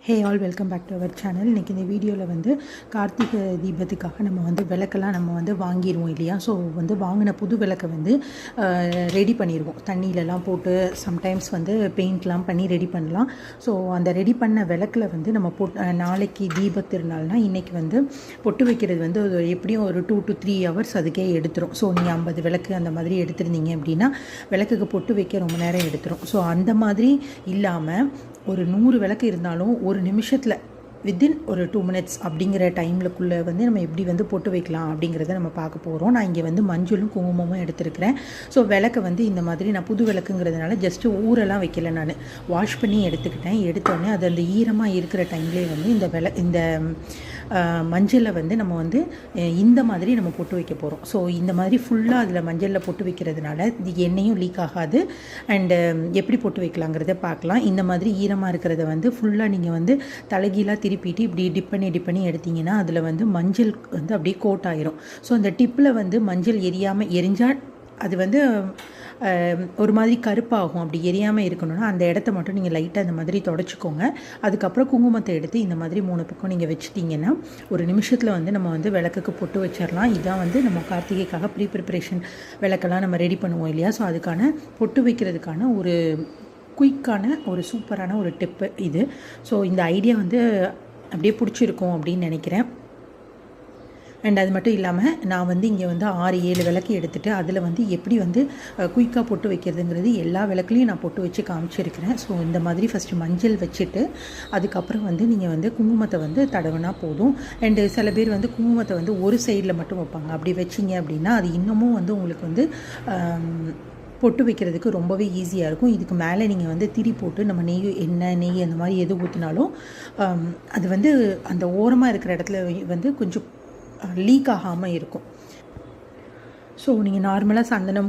Hey all welcome back to our channel. இன்றைக்கி இந்த வீடியோவில் வந்து கார்த்திகை தீபத்துக்காக நம்ம வந்து விளக்கெல்லாம் நம்ம வந்து வாங்கிடுவோம் இல்லையா. ஸோ வந்து வாங்கின புது விளக்கை வந்து ரெடி பண்ணிடுவோம். தண்ணியிலலாம் போட்டு சம்டைம்ஸ் வந்து பெயிண்ட்லாம் பண்ணி ரெடி பண்ணலாம். ஸோ அந்த ரெடி பண்ண விளக்கில் வந்து நம்ம நாளைக்கு தீப திருநாள்னால் இன்றைக்கி வந்து பொட்டு வைக்கிறது வந்து எப்படியும் ஒரு 2 to 3 hours அதுக்கே எடுத்துரும். ஸோ நீங்கள் 50 விளக்கு அந்த மாதிரி எடுத்துருந்தீங்க அப்படின்னா விளக்குக்கு பொட்டு வைக்க ரொம்ப நேரம் எடுத்துரும். ஸோ அந்த மாதிரி இல்லாமல் ஒரு 100 விளக்கு இருந்தாலும் ஒரு நிமிஷத்தில் வித்தின் ஒரு 2 minutes அப்படிங்கிற டைம்லக்குள்ளே வந்து நம்ம எப்படி வந்து பொட்டு வைக்கலாம் அப்படிங்கிறத நம்ம பார்க்க போகிறோம். நான் இங்கே வந்து மஞ்சளும் குங்குமமும் எடுத்துருக்கிறேன். ஸோ விளக்கை வந்து இந்த மாதிரி நான் புது விளக்குங்கிறதுனால ஜஸ்ட்டு ஊரெல்லாம் வைக்கல, நான் வாஷ் பண்ணி எடுத்துக்கிட்டேன். எடுத்தோடனே அது அந்த ஈரமாக இருக்கிற டைம்லேயே வந்து இந்த மஞ்சளை வந்து நம்ம வந்து இந்த மாதிரி நம்ம பொட்டு வைக்க போகிறோம். ஸோ இந்த மாதிரி ஃபுல்லாக அதில் மஞ்சளில் பொட்டு வைக்கிறதுனால இது எண்ணெயும் லீக் ஆகாது. அண்டு எப்படி பொட்டு வைக்கலாங்கிறத பார்க்கலாம். இந்த மாதிரி ஈரமாக இருக்கிறத வந்து ஃபுல்லாக நீங்கள் வந்து தலைகீழாக திருப்பிட்டு இப்படி டிப் பண்ணி எடுத்திங்கன்னா அதில் வந்து மஞ்சள் வந்து அப்படியே கோட் ஆகிரும். ஸோ அந்த டிப்பில் வந்து மஞ்சள் எரிஞ்சால் அது வந்து ஒரு மாதிரி கருப்பாகும். அப்படி எரியாமல் இருக்கணும்னா அந்த இடத்த மட்டும் நீங்கள் லைட்டாக இந்த மாதிரி தொடச்சிக்கோங்க. அதுக்கப்புறம் குங்குமத்தை எடுத்து இந்த மாதிரி 3 பக்கம் நீங்கள் வச்சுட்டிங்கன்னா ஒரு நிமிஷத்தில் வந்து நம்ம வந்து விளக்குக்கு பொட்டு வச்சிடலாம். இதுதான் வந்து நம்ம கார்த்திகைக்காக ப்ரிப்பரேஷன் விளக்கெல்லாம் நம்ம ரெடி பண்ணுவோம் இல்லையா. ஸோ அதுக்கான பொட்டு வைக்கிறதுக்கான ஒரு குயிக்கான ஒரு சூப்பரான ஒரு டிப்பு இது. ஸோ இந்த ஐடியா வந்து அப்படியே பிடிச்சிருக்கும் அப்படின்னு நினைக்கிறேன். அண்ட் அது மட்டும் இல்லாமல் நான் வந்து இங்கே வந்து 6-7 விளக்கு எடுத்துகிட்டு அதில் வந்து எப்படி வந்து குயிக்காக பொட்டு வைக்கிறதுங்கிறது எல்லா விளக்குலையும் நான் பொட்டு வச்சு காமிச்சிருக்கிறேன். ஸோ இந்த மாதிரி ஃபஸ்ட்டு மஞ்சள் வச்சுட்டு அதுக்கப்புறம் வந்து நீங்கள் வந்து குங்குமத்தை வந்து தடவினா போதும். அண்டு சில பேர் வந்து குங்குமத்தை வந்து ஒரு சைடில் மட்டும் வைப்பாங்க. அப்படி வச்சிங்க அப்படின்னா அது இன்னமும் வந்து உங்களுக்கு வந்து பொட்டு வைக்கிறதுக்கு ரொம்பவே ஈஸியாக இருக்கும். இதுக்கு மேலே நீங்கள் வந்து திரி போட்டு நம்ம நெய் அந்த மாதிரி எது ஊற்றினாலும் அது வந்து அந்த ஓரமாக இருக்கிற இடத்துல வந்து கொஞ்சம் லீக் ஆகாமல் இருக்கும். ஸோ நீங்கள் நார்மலாக சந்தனம்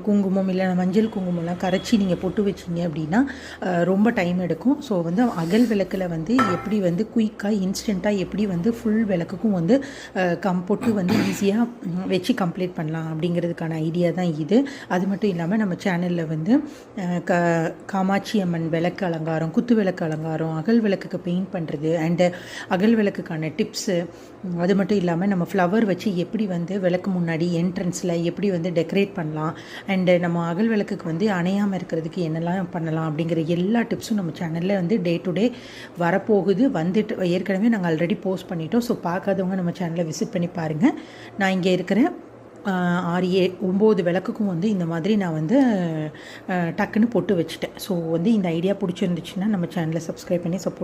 குங்குமம் இல்லை மஞ்சள் குங்குமம்லாம் கரைச்சி நீங்கள் பொட்டு வச்சிங்க அப்படின்னா ரொம்ப டைம் எடுக்கும். ஸோ வந்து அகல் விளக்கில் வந்து எப்படி வந்து குயிக்காக இன்ஸ்டண்ட்டாக எப்படி வந்து ஃபுல் விளக்குக்கும் வந்து பொட்டு வந்து ஈஸியாக வச்சு கம்ப்ளீட் பண்ணலாம் அப்படிங்கிறதுக்கான ஐடியா தான் இது. அது மட்டும் இல்லாமல் நம்ம சேனலில் வந்து காமாட்சி அம்மன் விளக்கு அலங்காரம், குத்து விளக்கு அலங்காரம், அகல் விளக்குக்கு பெயிண்ட் பண்ணுறது அண்டு அகல் விளக்குக்கான டிப்ஸு, அது மட்டும் இல்லாமல் நம்ம ஃப்ளவர் வச்சு எப்படி வந்து விளக்கு முன்னாடி என்ட்ரன்ஸில் எப்படி வந்து டெக்கரேட் பண்ணலாம் அண்டு நம்ம அகல் விளக்குக்கு வந்து அணையாமல் இருக்கிறதுக்கு என்னெல்லாம் பண்ணலாம் அப்படிங்கிற எல்லா டிப்ஸும் நம்ம சேனலில் வந்து டே டு டே வரப்போகுது. வந்துட்டு ஏற்கனவே நாங்கள் ஆல்ரெடி போஸ்ட் பண்ணிட்டோம். ஸோ பார்க்காதவங்க நம்ம சேனலை விசிட் பண்ணி பாருங்கள். நான் இங்கே இருக்கிற 6-9 விளக்குக்கும் வந்து இந்த மாதிரி நான் வந்து டக்குன்னு பொட்டு வச்சுட்டேன். ஸோ வந்து இந்த ஐடியா பிடிச்சிருந்துச்சுன்னா நம்ம சேனலை சப்ஸ்கிரைப் பண்ணி சப்போர்ட்